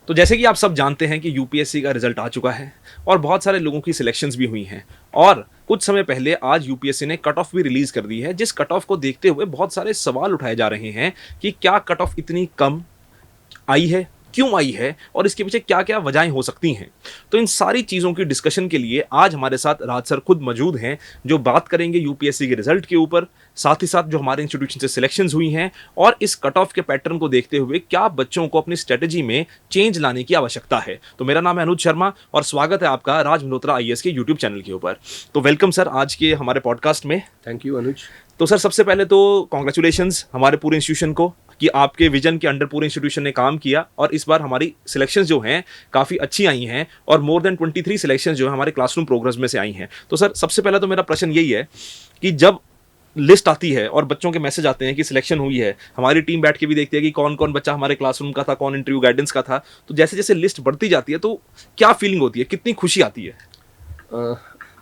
तो जैसे कि आप सब जानते हैं कि यूपीएससी का रिजल्ट आ चुका है और बहुत सारे लोगों की सिलेक्शंस भी हुई हैं और कुछ समय पहले आज यूपीएससी ने कट ऑफ भी रिलीज कर दी है, जिस कट ऑफ को देखते हुए बहुत सारे सवाल उठाए जा रहे हैं कि क्या कट ऑफ इतनी कम आई है, क्यों आई है और इसके पीछे क्या क्या वजहें हो सकती हैं। तो इन सारी चीज़ों की डिस्कशन के लिए आज हमारे साथ राज सर खुद मौजूद हैं, जो बात करेंगे यूपीएससी के रिजल्ट के ऊपर, साथ ही साथ जो हमारे इंस्टीट्यूशन से सिलेक्शंस हुई हैं और इस कट ऑफ के पैटर्न को देखते हुए क्या बच्चों को अपनी स्ट्रेटजी में चेंज लाने की आवश्यकता है। तो मेरा नाम है अनुज शर्मा और स्वागत है आपका राज मल्होत्रा आईएएस के यूट्यूब चैनल के ऊपर। तो वेलकम सर आज के हमारे पॉडकास्ट में। थैंक यू अनुज। तो सर सबसे पहले तो कॉन्ग्रेचुलेशंस हमारे पूरे इंस्टीट्यूशन को कि आपके विजन के अंडर पूरे इंस्टीट्यूशन ने काम किया और इस बार हमारी सिलेक्शंस जो हैं काफ़ी अच्छी आई हैं और मोर देन 23 सिलेक्शंस जो है हमारे क्लासरूम प्रोग्रेस में से आई हैं। तो सर सबसे पहला तो मेरा प्रश्न यही है कि जब लिस्ट आती है और बच्चों के मैसेज आते हैं कि सिलेक्शन हुई है, हमारी टीम बैठ के भी देखती है कि कौन कौन बच्चा हमारे क्लासरूम का था, कौन इंटरव्यू गाइडेंस का था, तो जैसे जैसे लिस्ट बढ़ती जाती है तो क्या फीलिंग होती है, कितनी खुशी आती है?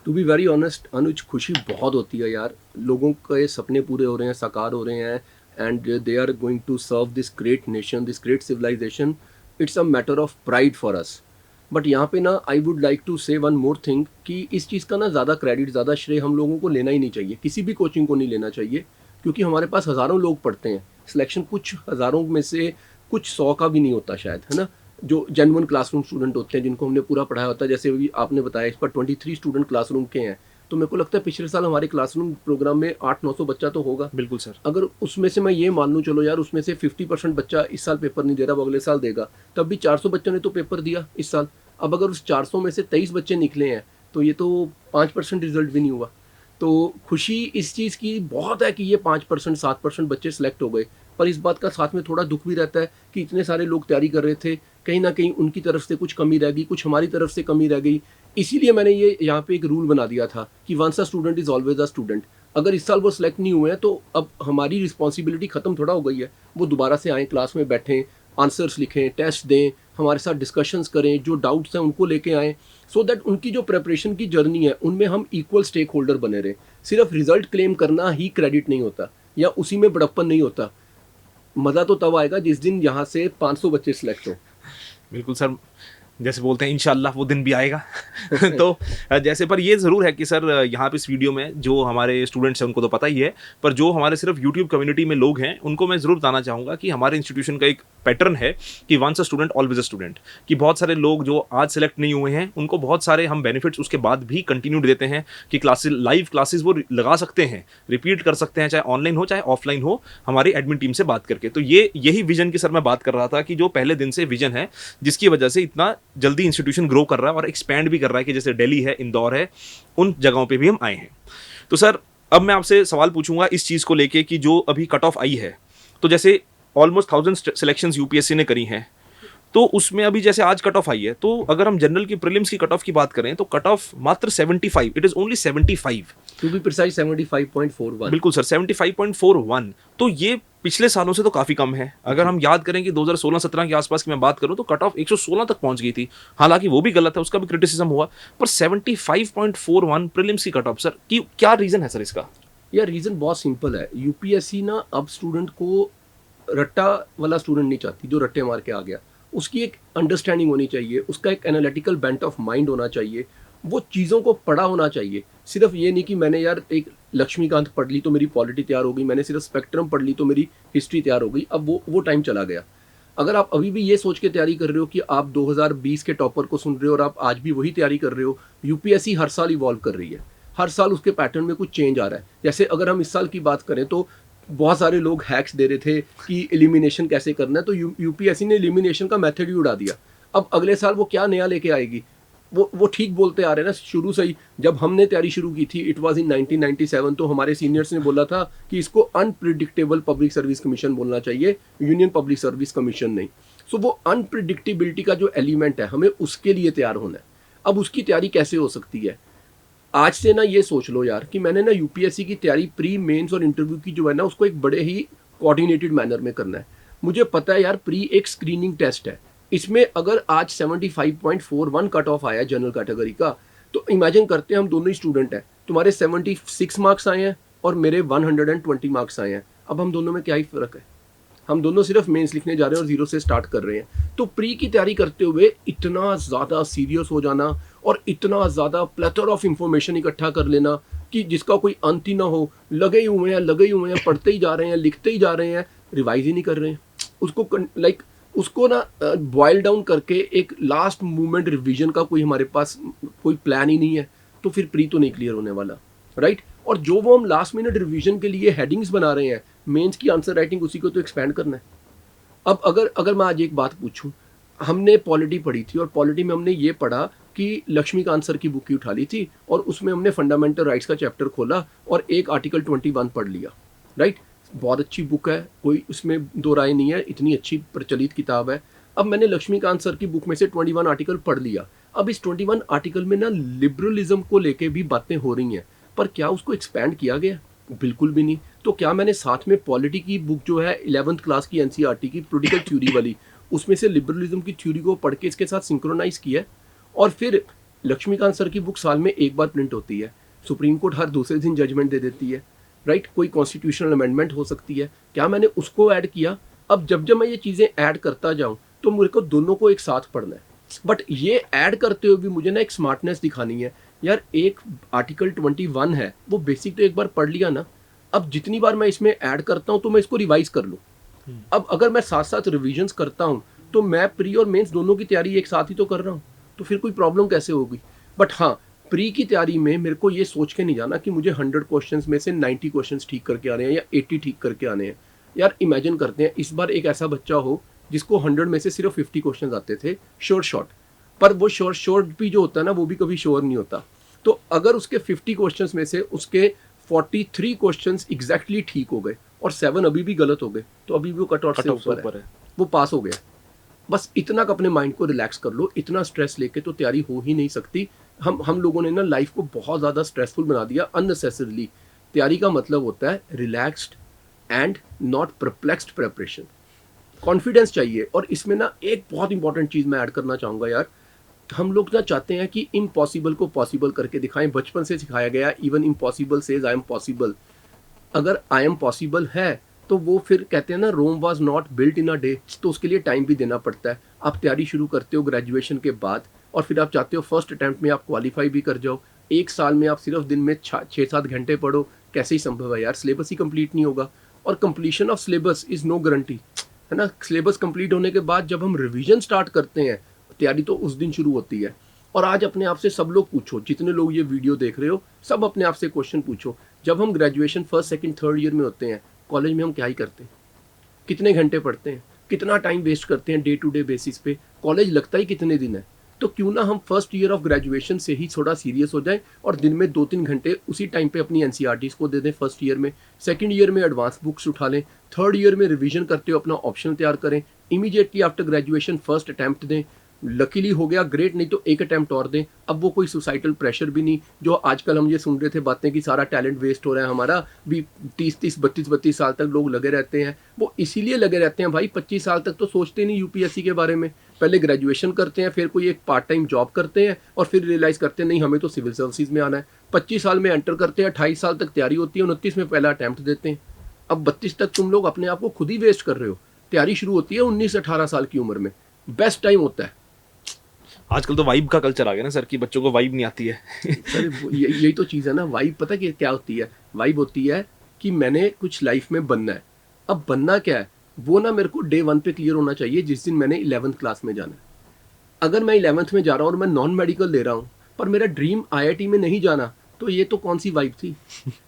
टू बी वेरी ऑनेस्ट अनुज, खुशी बहुत होती है यार। लोगों के सपने पूरे हो रहे हैं, साकार हो रहे हैं and they are going to serve this great nation, this great civilization. It's a matter of pride for us. But यहाँ पे ना I would like to say one more thing कि इस चीज़ का ना ज़्यादा क्रेडिट, ज़्यादा श्रेय हम लोगों को लेना ही नहीं चाहिए, किसी भी कोचिंग को नहीं लेना चाहिए, क्योंकि हमारे पास हज़ारों लोग पढ़ते हैं। सिलेक्शन कुछ हज़ारों में से कुछ 100 का भी नहीं होता शायद, है ना, जो जेन्युइन क्लासरूम स्टूडेंट होते हैं, जिनको हमने पूरा पढ़ाया होता है। जैसे अभी आपने बताया इस पर 23 स्टूडेंट क्लासरूम के हैं, तो मेरे को लगता है पिछले साल हमारे क्लासरूम प्रोग्राम में 800-900 बच्चा तो होगा। बिल्कुल सर। अगर उसमें से मैं ये मान लूँ, चलो यार उसमें से 50% बच्चा इस साल पेपर नहीं दे रहा, वो अगले साल देगा, तब भी 400 बच्चों ने तो पेपर दिया इस साल। अब अगर उस 400 में से 23 बच्चे निकले हैं तो ये तो 5% रिजल्ट भी नहीं हुआ। तो खुशी इस चीज़ की बहुत है कि ये 5% 7% बच्चे सेलेक्ट हो गए, पर इस बात का साथ में थोड़ा दुख भी रहता है कि इतने सारे लोग तैयारी कर रहे थे, कहीं ना कहीं उनकी तरफ से कुछ कमी रह गई, कुछ हमारी तरफ से कमी रह गई। इसीलिए मैंने ये यहाँ पे एक रूल बना दिया था कि once a student is always a student. अगर इस साल वो सिलेक्ट नहीं हुए हैं तो अब हमारी रिस्पॉन्सिबिलिटी ख़त्म थोड़ा हो गई है। वो दोबारा से आएँ, क्लास में बैठें, आंसर्स लिखें, टेस्ट दें, हमारे साथ डिस्कशंस करें, जो डाउट्स हैं उनको लेके आएँ, सो दैट उनकी जो प्रेपरेशन की जर्नी है उनमें हम इक्वल स्टेक होल्डर बने रहें। सिर्फ रिजल्ट क्लेम करना ही क्रेडिट नहीं होता या उसी में बड़प्पन नहीं होता। मज़ा तो तब आएगा जिस दिन यहाँ से 500 बच्चे सिलेक्ट हो। बिल्कुल सर, जैसे बोलते हैं इंशाल्लाह वो दिन भी आएगा। तो जैसे पर ये ज़रूर है कि सर यहाँ पे इस वीडियो में जो हमारे स्टूडेंट्स हैं उनको तो पता ही है, पर जो हमारे सिर्फ यूट्यूब कम्युनिटी में लोग हैं उनको मैं ज़रूर बताना चाहूँगा कि हमारे इंस्टीट्यूशन का एक पैटर्न है कि once a student always a student. कि बहुत सारे लोग जो आज सेलेक्ट नहीं हुए हैं उनको बहुत सारे हम बेनिफिट्स उसके बाद भी कंटिन्यूड देते हैं कि क्लासेस, लाइव क्लासेस वो लगा सकते हैं, रिपीट कर सकते हैं, चाहे ऑनलाइन हो चाहे ऑफलाइन हो, हमारी एडमिन टीम से बात करके। तो ये यही विजन की सर मैं बात कर रहा था कि जो पहले दिन से विजन है जिसकी वजह से इतना जल्दी इंस्टीट्यूशन ग्रो कर रहा है और एक्सपैंड भी कर रहा है कि जैसे दिल्ली है, इंदौर है, उन जगहों पे भी हम आए हैं। तो सर अब मैं आपसे सवाल पूछूंगा इस चीज़ को लेके कि जो अभी कट ऑफ आई है, तो जैसे ऑलमोस्ट 1000 सिलेक्शंस यूपीएससी ने करी हैं, तो उसमें अभी जैसे आज कट ऑफ आई है, तो अगर हम जनरल की प्रीलिम्स की कट ऑफ की बात करें तो कट ऑफ मात्र 75, it is only 75 to be precise 75.41। बिल्कुल सर, 75.41। तो ये पिछले सालों से तो काफ़ी कम है। अगर हम याद करें कि 2016-17 के आसपास की मैं बात करूं तो कट ऑफ 116 तक पहुंच गई थी, हालांकि वो भी गलत है, उसका भी क्रिटिसिज्म हुआ, पर 75.41 प्रीलिम्स की कट ऑफ सर की क्या रीज़न है सर इसका? यार रीज़न बहुत सिंपल है। यूपीएससी ना अब स्टूडेंट को रट्टा वाला स्टूडेंट नहीं चाहती जो रट्टे मार के आ गया। उसकी एक अंडरस्टैंडिंग होनी चाहिए, उसका एक एनालिटिकल बेंट ऑफ माइंड होना चाहिए, वो चीज़ों को पढ़ा होना चाहिए। सिर्फ ये नहीं कि मैंने यार एक लक्ष्मीकांत पढ़ ली तो मेरी पॉलिटी तैयार हो गई, मैंने सिर्फ स्पेक्ट्रम पढ़ ली तो मेरी हिस्ट्री तैयार हो गई। अब वो टाइम चला गया। अगर आप अभी भी ये सोच के तैयारी कर रहे हो कि आप 2020 के टॉपर को सुन रहे हो और आप आज भी वही तैयारी कर रहे हो, यूपीएससी हर साल इवॉल्व कर रही है, हर साल उसके पैटर्न में कुछ चेंज आ रहा है। जैसे अगर हम इस साल की बात करें तो बहुत सारे लोग हैक्स दे रहे थे कि एलिमिनेशन कैसे करना है, तो यूपीएससी ने एलिमिनेशन का मेथड ही उड़ा दिया। अब अगले साल वो क्या नया लेके आएगी, वो ठीक बोलते आ रहे हैं ना शुरू से ही। जब हमने तैयारी शुरू की थी, इट वाज इन 1997, तो हमारे सीनियर्स ने बोला था कि इसको अनप्रिडिक्टेबल पब्लिक सर्विस कमीशन बोलना चाहिए, यूनियन पब्लिक सर्विस कमीशन नहीं। सो वो अनप्रिडिक्टेबिलिटी का जो एलिमेंट है, हमें उसके लिए तैयार होना है। अब उसकी तैयारी कैसे हो सकती है? आज से ना ये सोच लो यार कि मैंने ना यूपीएससी की तैयारी प्री मेंस और इंटरव्यू की जो है ना, उसको एक बड़े ही कोऑर्डिनेटेड मैनर में करना है। मुझे पता है यार प्री एक स्क्रीनिंग टेस्ट है, इसमें अगर आज 75.41 कट ऑफ आया जनरल कैटेगरी का, तो इमेजिन करते हैं हम दोनों ही स्टूडेंट हैं, तुम्हारे 76 मार्क्स आए हैं और मेरे 120 मार्क्स आए हैं। अब हम दोनों में क्या ही फ़र्क है? हम दोनों सिर्फ मेंस लिखने जा रहे हैं और जीरो से स्टार्ट कर रहे हैं। तो प्री की तैयारी करते हुए इतना ज़्यादा सीरियस हो जाना और इतना ज़्यादा प्लेथर ऑफ इंफॉर्मेशन इकट्ठा कर लेना कि जिसका कोई अंत ही ना हो, लगे ही हुए हैं, पढ़ते ही जा रहे हैं, लिखते ही जा रहे हैं, रिवाइज ही नहीं कर रहे हैं, उसको उसको ना बॉयल डाउन करके एक लास्ट मोमेंट रिवीजन का कोई हमारे पास कोई प्लान ही नहीं है, तो फिर प्री तो नहीं क्लियर होने वाला, राइट। और जो वो हम लास्ट मिनट रिवीजन के लिए हेडिंग्स बना रहे हैं, मेंस की आंसर राइटिंग उसी को तो एक्सपेंड करना है। अब अगर मैं आज एक बात पूछूं, हमने पॉलिटी पढ़ी थी और पॉलिटी में हमने ये पढ़ा कि लक्ष्मीकांत सर की बुक ही उठा ली थी और उसमें हमने फंडामेंटल राइट्स का चैप्टर खोला और एक आर्टिकल 21 पढ़ लिया, राइट। बहुत अच्छी बुक है, कोई उसमें दो राय नहीं है, इतनी अच्छी प्रचलित किताब है। अब मैंने लक्ष्मीकांत सर की बुक में से 21 आर्टिकल पढ़ लिया। अब इस 21 आर्टिकल में ना लिबरलिज्म को लेके भी बातें हो रही हैं, पर क्या उसको एक्सपैंड किया गया? बिल्कुल भी नहीं। तो क्या मैंने साथ में पॉलिटी की बुक जो है 11th क्लास की एनसीईआरटी की पॉलिटिकल थ्योरी वाली, उसमें से लिबरलिज्म की थ्योरी को पढ़ के इसके साथ सिंक्रोनाइज किया है? और फिर लक्ष्मीकांत सर की बुक साल में एक बार प्रिंट होती है, सुप्रीम कोर्ट हर दूसरे दिन जजमेंट दे देती है, राइट। कोई कॉन्स्टिट्यूशनल अमेंडमेंट हो सकती है, क्या मैंने उसको ऐड किया? अब जब मैं ये चीज़ें ऐड करता जाऊँ तो मेरे को दोनों को एक साथ पढ़ना है, बट ये ऐड करते हुए भी मुझे ना एक स्मार्टनेस दिखानी है। यार एक आर्टिकल 21 है, वो बेसिक तो एक बार पढ़ लिया ना, अब जितनी बार मैं इसमें ऐड करता हूँ तो मैं इसको रिवाइज कर लूँ। अब अगर मैं साथ साथ रिविजन्स करता हूँ तो मैं प्री और मेंस दोनों की तैयारी एक साथ ही तो कर रहा हूँ, तो फिर कोई प्रॉब्लम कैसे होगी? बट हाँ, प्री की तैयारी में मेरे को ये सोच के नहीं जाना कि मुझे 100 क्वेश्चंस में से 90 क्वेश्चंस ठीक करके आने हैं या 80 ठीक करके आने हैं। यार इमेजिन करते हैं इस बार एक ऐसा बच्चा हो जिसको 100 में से सिर्फ 50 क्वेश्चंस आते थे शॉर्ट, पर वो शॉर्ट भी जो होता है ना, वो भी कभी श्योर नहीं होता। तो अगर उसके 50 क्वेश्चंस में से उसके 43 क्वेश्चंस एग्जैक्टली ठीक हो गए और 7 अभी भी गलत हो गए, तो अभी भी वो कट ऑफ से ऊपर है, वो पास हो गया। बस इतना अपने माइंड को रिलैक्स कर लो, इतना स्ट्रेस लेके तो तैयारी हो ही नहीं सकती। हम लोगों ने ना लाइफ को बहुत ज़्यादा स्ट्रेसफुल बना दिया अननेसेसरीली। तैयारी का मतलब होता है relaxed and not perplexed preparation. Confidence चाहिए। और इसमें ना एक बहुत इंपॉर्टेंट चीज़ मैं ऐड करना चाहूँगा यार, हम लोग ना चाहते हैं कि इम्पॉसिबल को पॉसिबल करके दिखाएं। बचपन से सिखाया गया even impossible says I am possible. अगर आई एम पॉसिबल है तो वो फिर कहते हैं ना Rome was not built in a day, तो उसके लिए टाइम भी देना पड़ता है। आप तैयारी शुरू करते हो ग्रेजुएशन के बाद और फिर आप चाहते हो फर्स्ट अटैम्प्ट में आप क्वालिफाई भी कर जाओ। एक साल में आप सिर्फ दिन में 6-7 घंटे पढ़ो, कैसे ही संभव है यार? सिलेबस ही कंप्लीट नहीं होगा। और completion of syllabus is no guarantee, है ना। सिलेबस कंप्लीट होने के बाद जब हम रिवीजन स्टार्ट करते हैं, तैयारी तो उस दिन शुरू होती है। और आज अपने आप से सब लोग पूछो, जितने लोग ये वीडियो देख रहे हो, सब अपने आप से क्वेश्चन पूछो, जब हम graduation first second third year में होते हैं, कॉलेज में हम क्या ही करते हैं? कितने घंटे पढ़ते हैं, कितना टाइम वेस्ट करते हैं डे टू डे बेसिस पे? कॉलेज लगता ही कितने दिन है? तो क्यों ना हम फर्स्ट ईयर ऑफ ग्रेजुएशन से ही थोड़ा सीरियस हो जाए और दिन में 2-3 घंटे उसी टाइम पे अपनी एनसीईआरटीज़ को दे दें फर्स्ट ईयर में, सेकंड ईयर में एडवांस बुक्स उठा लें, थर्ड ईयर में रिवीजन करते हो अपना ऑप्शन तैयार करें, immediately after graduation first attempt दें। लकीली हो गया ग्रेट, नहीं तो एक अटैम्प्ट और दें। अब वो कोई सोसाइटल प्रेशर भी नहीं जो आजकल हम ये सुन रहे थे बातें कि सारा टैलेंट वेस्ट हो रहा है हमारा भी। 30-30 32-32 साल तक लोग लगे रहते हैं। वो इसीलिए लगे रहते हैं भाई, 25 साल तक तो सोचते नहीं यूपीएससी के बारे में। पहले ग्रेजुएशन करते हैं, फिर कोई एक पार्ट टाइम जॉब करते हैं और फिर रियलाइज़ करते हैं नहीं हमें तो सिविल सर्विसेज में आना है। 25 साल में एंटर करते हैं, 28 साल तक तैयारी होती है, 29 में पहला अटैम्प्ट देते हैं। अब 32 तक तुम लोग अपने आप को खुद ही वेस्ट कर रहे हो। तैयारी शुरू होती है 19-18 साल की उम्र में, बेस्ट टाइम होता है। आजकल तो वाइब का कल्चर आ गया ना सर, कि बच्चों को वाइब नहीं आती है। सर यही तो चीज़ है ना, वाइब पता कि क्या होती है? वाइब होती है कि मैंने कुछ लाइफ में बनना है। अब बनना क्या है वो ना मेरे को डे 1 पे क्लियर होना चाहिए, जिस दिन मैंने 11th क्लास में जाना है। अगर मैं 11th में जा रहा हूँ और मैं नॉन मेडिकल ले रहा हूँ पर मेरा ड्रीम आईआईटी में नहीं जाना, तो ये तो कौन सी वाइब थी?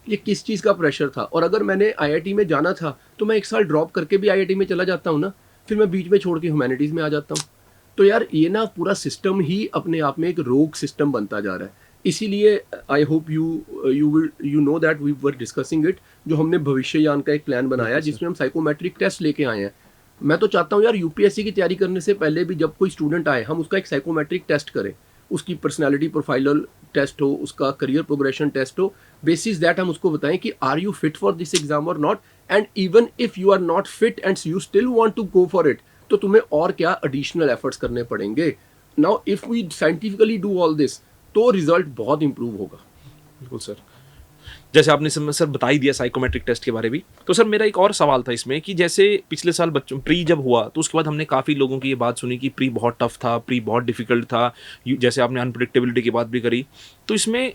ये किस चीज़ का प्रेशर था? और अगर मैंने आईआईटी में जाना था तो मैं 1 साल ड्रॉप करके भी आईआईटी में चला जाता हूँ ना, फिर मैं बीच में छोड़ के ह्यूमैनिटीज़ में आ जाता हूँ। तो यार ये ना पूरा सिस्टम ही अपने आप में एक रोग सिस्टम बनता जा रहा है। इसीलिए I hope you know that we were discussing it, जो हमने भविष्ययान का एक प्लान बनाया जिसमें हम साइकोमेट्रिक टेस्ट लेके आए हैं। मैं तो चाहता हूँ यार यूपीएससी की तैयारी करने से पहले भी जब कोई स्टूडेंट आए हम उसका एक साइकोमेट्रिक टेस्ट करें, उसकी पर्सनैलिटी प्रोफाइलर टेस्ट हो, उसका करियर प्रोग्रेशन टेस्ट हो। बेसिस दैट हम उसको बताएं कि are you fit for this exam or not, and even if you are not fit and you still want to go for it, तो तुम्हें और क्या एडिशनल एफर्ट्स करने पड़ेंगे। Now if we scientifically do all this तो result बहुत improve होगा। बिल्कुल सर। जैसे आपने सर बता ही दिया साइकोमेट्रिक टेस्ट के बारे में, तो सर मेरा एक और सवाल था इसमें कि जैसे पिछले साल बच्चों प्री जब हुआ तो उसके बाद हमने काफ़ी लोगों की ये बात सुनी कि प्री बहुत टफ था, प्री बहुत डिफिकल्ट था, जैसे आपने अनप्रिडिक्टेबिलिटी की बात भी करी, तो इसमें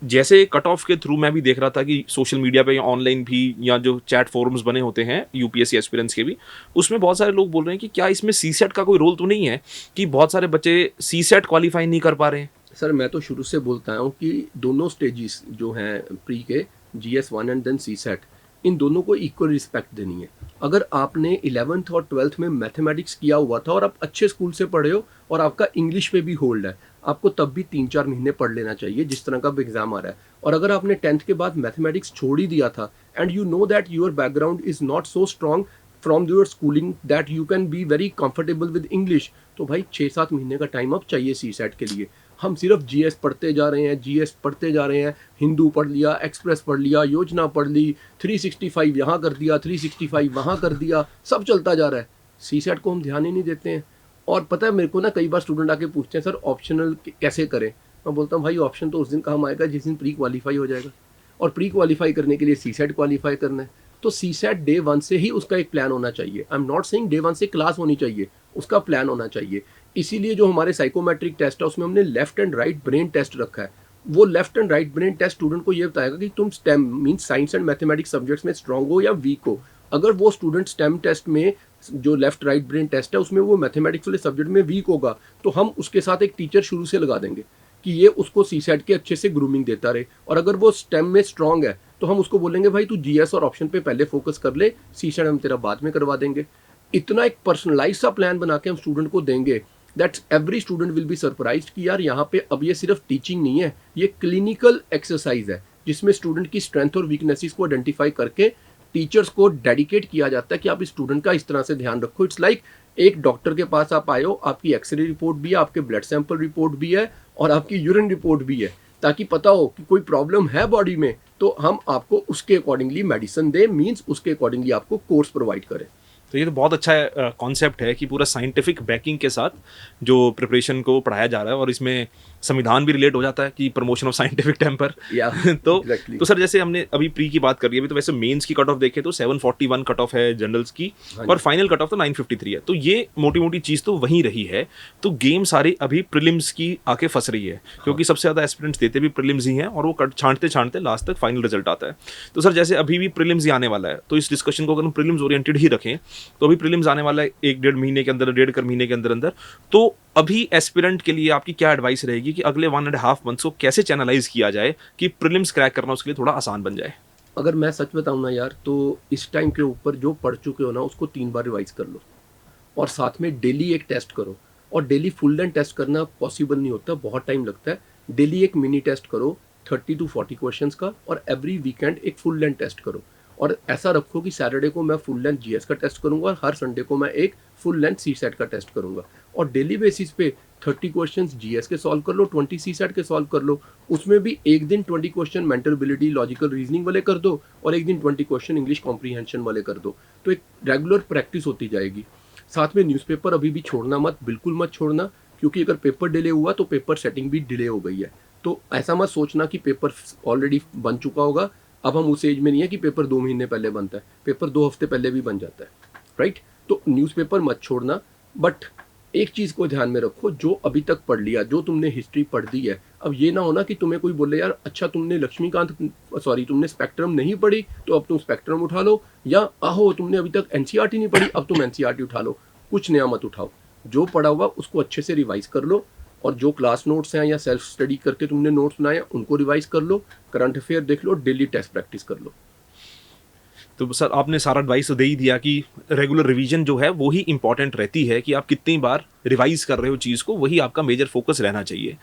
जैसे कट ऑफ के थ्रू मैं भी देख रहा था कि सोशल मीडिया पे या ऑनलाइन भी या जो चैट फोरम्स बने होते हैं यूपीएससी एस्पिरेंट्स के भी, उसमें बहुत सारे लोग बोल रहे हैं कि क्या इसमें सीसेट का कोई रोल तो नहीं है कि बहुत सारे बच्चे सीसेट क्वालिफाई नहीं कर पा रहे हैं। सर मैं तो शुरू से बोलता हूँ कि दोनों स्टेजेस जो हैं प्री के, GS1 एंड देन CSAT, इन दोनों को इक्वल रिस्पेक्ट देनी है। अगर आपने 11th और 12th में मैथमेटिक्स किया हुआ था और आप अच्छे स्कूल से पढ़े हो और आपका इंग्लिश पे भी होल्ड है, आपको तब भी 3-4 महीने पढ़ लेना चाहिए जिस तरह का एग्जाम आ रहा है। और अगर आपने 10th के बाद मैथमेटिक्स छोड़ ही दिया था and you know that your background is not so strong from your schooling that you can be very comfortable with English, तो भाई 6-7 महीने का टाइम अब चाहिए CSAT के लिए। हम सिर्फ GS पढ़ते जा रहे हैं, GS पढ़ते जा रहे हैं, हिंदू पढ़ लिया, एक्सप्रेस पढ़ लिया, योजना पढ़ ली, 365 यहाँ कर दिया, 365 वहाँ कर दिया, सब चलता जा रहा है। CSAT को हम ध्यान ही नहीं देते हैं। और पता है मेरे को ना कई बार स्टूडेंट आके पूछते हैं सर ऑप्शनल कैसे करें। मैं बोलता हूँ भाई ऑप्शन तो उस दिन काम आएगा जिस दिन प्री क्वालिफाई हो जाएगा, और प्री क्वालिफाई करने के लिए CSAT क्वालिफाई करना है। तो CSAT डे 1 से ही उसका एक प्लान होना चाहिए। I am not saying day 1 से क्लास होनी चाहिए, उसका प्लान होना चाहिए। इसीलिए जो हमारे साइकोमेट्रिक टेस्ट है उसमें हमने left and right brain test रखा है। वो left and right brain test student को ये बताएगा कि तुम STEM means science and mathematics subjects में स्ट्रांग हो या वीक हो। अगर वो स्टूडेंट स्टेम टेस्ट में जो लेफ्ट राइट ब्रेन टेस्ट है उसमें वो मैथमेटिक्स वाले सब्जेक्ट में वीक होगा, तो हम उसके साथ एक टीचर शुरू से लगा देंगे कि ये उसको CSAT के अच्छे से ग्रूमिंग देता रहे। और अगर वो स्टेम में स्ट्रांग है तो हम उसको बोलेंगे भाई तू GS और ऑप्शन पे पहले फोकस कर ले, CSAT हम तेरा बाद में करवा देंगे। इतना एक पर्सनलाइज सा प्लान बना के हम स्टूडेंट को देंगे that every student will be surprised कि यार यहाँ पे अब ये सिर्फ टीचिंग नहीं है, ये क्लिनिकल एक्सरसाइज है जिसमें स्टूडेंट की स्ट्रेंथ और वीकनेसेस को आइडेंटिफाई करके टीचर्स को डेडिकेट किया जाता है कि आप इस स्टूडेंट का इस तरह से ध्यान रखो। इट्स लाइक एक डॉक्टर के पास आप आए हो, आपकी एक्सरे रिपोर्ट भी है, आपके ब्लड सैंपल रिपोर्ट भी है और आपकी यूरिन रिपोर्ट भी है, ताकि पता हो कि कोई प्रॉब्लम है बॉडी में तो हम आपको उसके अकॉर्डिंगली मेडिसिन दें, मीन्स उसके अकॉर्डिंगली आपको कोर्स प्रोवाइड करें। तो ये तो बहुत अच्छा कॉन्सेप्ट है कि पूरा साइंटिफिक बैकिंग के साथ जो प्रिपरेशन को पढ़ाया जा रहा है, और इसमें संविधान भी रिलेट हो जाता है कि प्रमोशन ऑफ साइंटिफिक टेम्पर। तो सर जैसे हमने अभी प्री की बात कर रही है, अभी तो वैसे मेंस की कट ऑफ देखें तो 741 कट ऑफ है जनरल्स की, और फाइनल कट ऑफ तो 953 है। तो ये मोटी मोटी चीज़ तो वहीं रही है। तो गेम सारी अभी प्रीलिम्स की आके फंस रही है, क्योंकि सबसे ज़्यादा एस्पिरेंट्स देते भी प्रीलिम्स ही हैं, और वो छांटते छांटते लास्ट तक फाइनल रिजल्ट आता है। तो सर जैसे अभी भी प्रीलिम्स ही आने वाला है, तो इस डिस्कशन को अगर हम प्रीलिम्स ओरिएंटेड ही रखें तो अभी प्रीलिम्स आने वाला है 1-1.5 महीने के अंदर, 1.5 महीने के अंदर अंदर। तो अभी एस्पिरेंट के लिए आपकी क्या एडवाइस रहेगी कि अगले 1.5 मंथ्स को कैसे चैनलाइज किया जाए कि प्रीलिम्स क्रैक करना उसके लिए थोड़ा आसान बन जाए? अगर मैं सच बताऊं ना यार, तो इस टाइम के ऊपर जो पढ़ चुके हो ना उसको 3 बार रिवाइज कर लो, और साथ में डेली एक टेस्ट करो। और डेली फुल लेंथ टेस्ट करना पॉसिबल नहीं होता, बहुत टाइम लगता है। डेली एक मिनी टेस्ट करो 30 to 40 क्वेश्चंस का, और एवरी वीकेंड एक फुल लेंथ टेस्ट करो। और ऐसा रखो कि सैटरडे को मैं फुल लेंथ GS का टेस्ट करूंगा और हर संडे को मैं एक फुल लेंथ CSAT का टेस्ट करूंगा। और डेली बेसिस पे 30 क्वेश्चंस GS के सॉल्व कर लो, 20 CSAT के सॉल्व कर लो। उसमें भी एक दिन 20 question mental ability logical reasoning वाले कर दो, और एक दिन 20 क्वेश्चन इंग्लिश कॉम्प्रीहेंशन वाले कर दो। तो एक रेगुलर प्रैक्टिस होती जाएगी। साथ में न्यूज़पेपर अभी भी छोड़ना मत, बिल्कुल मत छोड़ना, क्योंकि अगर पेपर डिले हुआ तो पेपर सेटिंग भी डिले हो गई है। तो ऐसा मत सोचना कि पेपर ऑलरेडी बन चुका होगा। अब हम उस एज में नहीं है कि पेपर 2 महीने पहले बनता है, पेपर 2 हफ्ते पहले भी बन जाता है, राइट। तो न्यूज़पेपर मत छोड़ना, बट एक चीज़ को ध्यान में रखो, जो अभी तक पढ़ लिया, जो तुमने हिस्ट्री पढ़ दी है, अब ये ना होना कि तुम्हें कोई बोले यार अच्छा तुमने स्पेक्ट्रम नहीं पढ़ी तो अब तुम स्पेक्ट्रम उठा लो, या आहो तुमने अभी तक NCERT नहीं पढ़ी अब तुम NCERT उठा लो। कुछ नया मत उठाओ, जो पढ़ा हुआ उसको अच्छे से रिवाइज कर लो, और जो क्लास नोट्स हैं या सेल्फ स्टडी करके तुमने नोट्स बनाए उनको रिवाइज कर लो, करंट अफेयर देख लो, डेली टेस्ट प्रैक्टिस कर लो। तो सर आपने सारा एडवाइस तो दे ही दिया कि रेगुलर रिवीजन जो है वो ही इंपॉर्टेंट रहती है, कि आप कितनी बार रिवाइज कर रहे हो चीज़ को, वही आपका मेजर फोकस रहना चाहिए।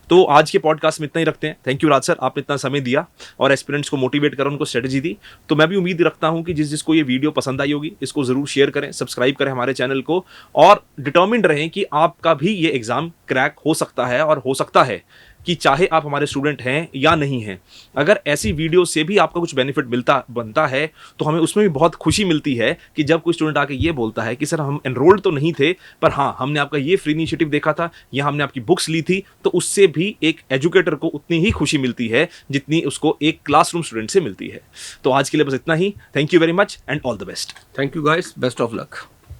तो आज के पॉडकास्ट में इतना ही रखते हैं। थैंक यू राज सर, आपने इतना समय दिया और एस्पिरेंट्स को मोटिवेट करा, उनको स्ट्रेटजी दी। तो मैं भी उम्मीद रखता हूँ कि जिसको ये वीडियो पसंद आई होगी, इसको ज़रूर शेयर करें, सब्सक्राइब करें हमारे चैनल को, और डिटर्मिन्ड रहें कि आपका भी ये एग्ज़ाम क्रैक हो सकता है, और हो सकता है कि चाहे आप हमारे स्टूडेंट हैं या नहीं हैं, अगर ऐसी वीडियो से भी आपका कुछ बेनिफिट बनता है तो हमें उसमें भी बहुत खुशी मिलती है कि जब कोई स्टूडेंट आके ये बोलता है कि सर हम एनरोल्ड तो नहीं थे, पर हाँ हमने आपका ये फ्री इनिशिएटिव देखा था या हमने आपकी बुक्स ली थी, तो उससे भी एक एजुकेटर को उतनी ही खुशी मिलती है जितनी उसको एक क्लासरूम स्टूडेंट से मिलती है। तो आज के लिए बस इतना ही। Thank you very much and all the best. Thank you guys, best of luck.